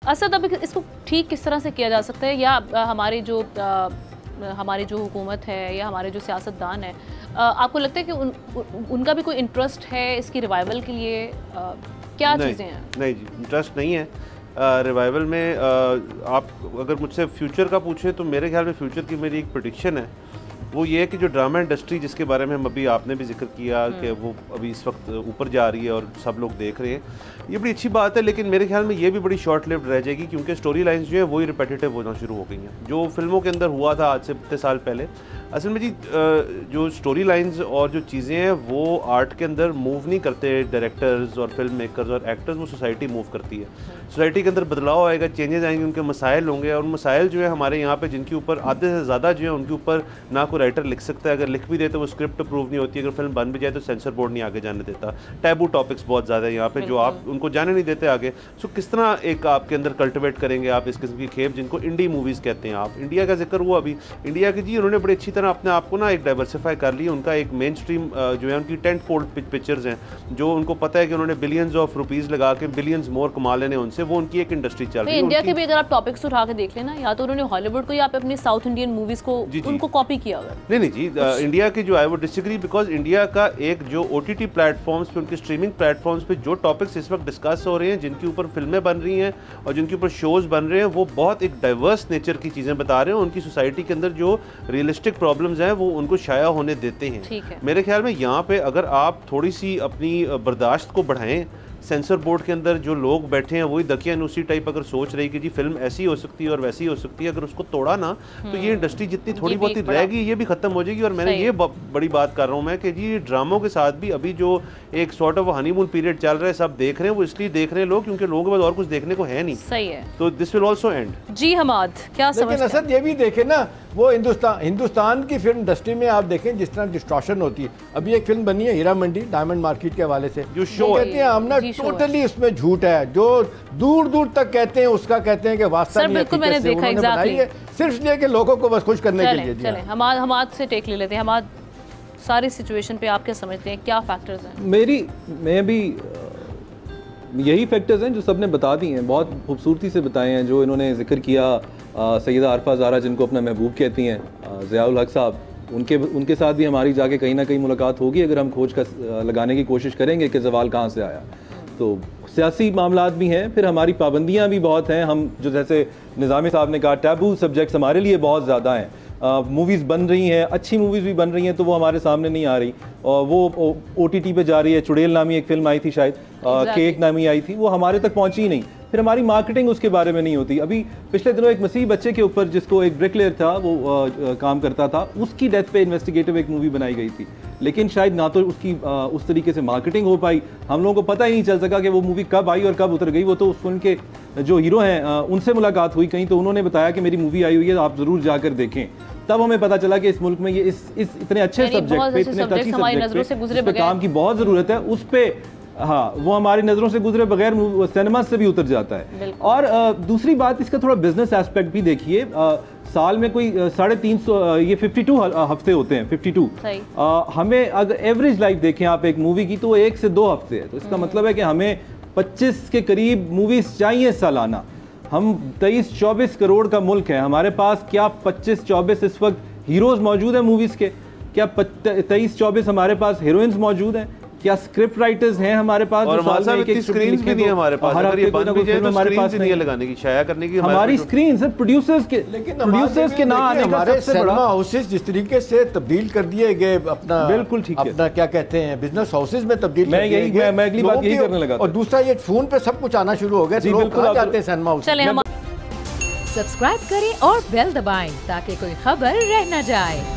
असद, अब इसको ठीक किस तरह से किया जा सकता है, या हमारी जो हुकूमत है या हमारे जो सियासतदान है, आपको लगता है कि उनका भी कोई इंटरेस्ट है इसकी रिवाइवल के लिए? क्या चीज़ें हैं? नहीं जी, इंटरेस्ट नहीं है रिवाइवल में। आप अगर मुझसे फ्यूचर का पूछें तो मेरे ख्याल में फ्यूचर की मेरी एक प्रेडिक्शन है, वो ये है कि जो ड्रामा इंडस्ट्री जिसके बारे में हम अभी आपने भी जिक्र किया कि वो अभी इस वक्त ऊपर जा रही है और सब लोग देख रहे हैं, ये बड़ी अच्छी बात है, लेकिन मेरे ख्याल में ये भी बड़ी शॉर्ट लिव्ड रह जाएगी, क्योंकि स्टोरी लाइंस जो है वही रिपीटेटिव होना शुरू हो गई हैं जो फिल्मों के अंदर हुआ था आज से इतने साल पहले। असल में जी जो स्टोरी लाइंस और जो चीज़ें हैं वो आर्ट के अंदर मूव नहीं करते डायरेक्टर्स और फिल्म मेकर्स और एक्टर्स, वो सोसाइटी मूव करती है। सोसाइटी के अंदर बदलाव आएगा, चेंजेस आएंगे, उनके मसाइल होंगे, और मसाइल जो है हमारे यहाँ पे जिनके ऊपर आधे से ज़्यादा जो है उनके ऊपर ना कोई राइटर लिख सकता है, अगर लिख भी दे तो वो स्क्रिप्ट अप्रूव नहीं होती, अगर फिल्म बन भी जाए तो सेंसर बोर्ड नहीं आगे जाने देता। टैबू टॉपिक्स बहुत ज़्यादा है यहाँ पे जो आप उनको जाने नहीं देते आगे। सो किस तरह एक आपके अंदर कल्टिवेट करेंगे आप इस किस्म की खेप जिनको इंडी मूवीज़ कहते हैं आप? इंडिया का जिक्र हुआ अभी, इंडिया की जी उन्होंने बड़ी अच्छी तरह अपने आप को ना एक डाइवर्सिफाई कर लिया। उनका एक मेन स्ट्रीम जो है उनकी टेंट पोल पिक्चर्स हैं जो उनको पता है कि उन्होंने बिलियंस ऑफ रुपीज़ लगा के बिलियंस मोर कमा लेने उनसे, वो उनकी एक इंडस्ट्री चल रही है। इंडिया के भी अगर आप टॉपिक्स उठा के देख लेना, या तो उन्होंने हॉलीवुड को या अपने साउथ इंडियन मूवीज़ को उनको कॉपी किया हुआ। नहीं जी, इंडिया की जो है वो डिसएग्री, बिकॉज इंडिया का एक जो OTT प्लेटफॉर्म्स पे, उनके स्ट्रीमिंग प्लेटफॉर्म्स पे जो टॉपिक्स इस वक्त डिस्कस हो रहे हैं, जिनके ऊपर फिल्में बन रही हैं और जिनके ऊपर शोज़ बन रहे हैं, वो बहुत एक डाइवर्स नेचर की चीज़ें बता रहे हैं। उनकी सोसाइटी के अंदर जो रियलिस्टिक प्रॉब्लम्स हैं वो उनको शाया होने देते हैं। मेरे ख्याल में यहाँ पे अगर आप थोड़ी सी अपनी बर्दाश्त को बढ़ाएं, सेंसर बोर्ड के अंदर जो लोग बैठे हैं वही दकियान उसी टाइप अगर सोच रही कि जी फिल्म ऐसी हो सकती है और वैसी हो सकती है, अगर उसको तोड़ा ना तो ये इंडस्ट्री जितनी थोड़ी बहुत ही रहेगी ये भी खत्म हो जाएगी। और मैंने ये बड़ी बात कर रहा हूँ मैं कि जी ड्रामों के साथ भी अभी जो एक सॉर्ट ऑफ हनीमून पीरियड चल रहा है, सब देख रहे हैं, वो इसलिए देख रहे हैं लोग क्योंकि लोगों के पास और कुछ देखने को है नहीं। सही है, तो दिस विल ऑल्सो एंड। जी हमाद क्या समझते हैं? असद ये भी देखे ना, वो हिंदुस्तान की फिल्म इंडस्ट्री में आप देखें जिस तरह डिस्टॉर्शन होती है। अभी एक फिल्म बनी है हीरा मंडी डायमंड मार्केट के हवाले से, जो शो कहते हैं हम ना टोटली उसमें झूठ है, जो दूर दूर तक कहते हैं उसका कहते हैं कि वास्तव में मैंने देखा बनाई है सिर्फ इसलिए कि लोगों को बस खुश करने के लिए। चलें हमाद से टेक ले लेते हैं। हमाद, सारी सिचुएशन पे आप क्या समझते हैं, क्या फैक्टर्स हैं? मैं भी यही फैक्टर्स हैं जो सबने बता दिए हैं, बहुत खूबसूरती से बताए हैं जो इन्होंने जिक्र किया। सैयदा आरफा ज़ारा जिनको अपना महबूब कहती हैं, ज़ियाउल हक साहब, उनके साथ भी हमारी जाके कहीं ना कहीं मुलाकात होगी अगर हम खोज का लगाने की कोशिश करेंगे कि ज़वाल कहाँ से आया। तो सियासी मामलात भी हैं, फिर हमारी पाबंदियाँ भी बहुत हैं। हम जो जैसे निज़ामी साहब ने कहा टैबू सब्जेक्ट्स हमारे लिए बहुत ज़्यादा हैं। मूवीज़ बन रही हैं, अच्छी मूवीज़ भी बन रही हैं तो वो हमारे सामने नहीं आ रही, और वो OTT पे जा रही है। चुड़ैल नामी एक फिल्म आई थी शायद, केक नामी आई थी, वो हमारे तक पहुंची ही नहीं। फिर हमारी मार्केटिंग उसके बारे में नहीं होती। अभी पिछले दिनों एक मसीह बच्चे के ऊपर जिसको एक ब्रिकलेयर था वो काम करता था, उसकी डेथ पे इन्वेस्टिगेटिव एक मूवी बनाई गई थी, लेकिन शायद ना तो उसकी उस तरीके से मार्केटिंग हो पाई, हम लोगों को पता ही नहीं चल सका कि वो मूवी कब आई और कब उतर गई। वो तो उस फिल्म के जो हीरो हैं उनसे मुलाकात हुई कहीं, तो उन्होंने बताया कि मेरी मूवी आई हुई है, आप ज़रूर जाकर देखें। तब हमें पता चला कि इस मुल्क में ये इस इतने अच्छे सब्जेक्ट पे, इतने टची सब्जेक्ट पे काम की बहुत ज़रूरत है। उस पे हाँ, वो हमारी नज़रों से गुजरे बगैर सिनेमा से भी उतर जाता है। और दूसरी बात, इसका थोड़ा बिजनेस एस्पेक्ट भी देखिए। साल में कोई 350 ये 52 हफ्ते होते हैं, 52। हमें अगर एवरेज लाइफ देखें आप एक मूवी की तो 1 से 2 हफ्ते है, तो इसका मतलब है कि हमें 25 के करीब मूवीज़ चाहिए सालाना। हम 23-24 करोड़ का मुल्क है, हमारे पास क्या 25-24 इस वक्त हीरोज़ मौजूद हैं मूवीज़ के? क्या 23-24 हमारे पास हीरोइंस मौजूद हैं? क्या स्क्रिप्ट राइटर्स हैं हमारे पास? और स्क्रीन्स भी नहीं है हमारे पास, अगर ये बन भी जाए तो हमारे पास नहीं है लगाने की, शाया करने की हमारी स्क्रीन सर प्रोड्यूसर्स के ना आने का सबसे बड़ा हाउसेस जिस तरीके से तब्दील कर दिए गए अपना, बिल्कुल ठीक है, अपना क्या कहते हैं बिजनेस हाउसेस में तब्दील मैं अगली बात यही करने लगा। और दूसरा ये फोन पे सब कुछ आना शुरू हो गया, लोग कहाँ जाते हैं सिनेमा हाउस? सब्सक्राइब करें और बेल दबाएं ताकि कोई खबर रह न जाए।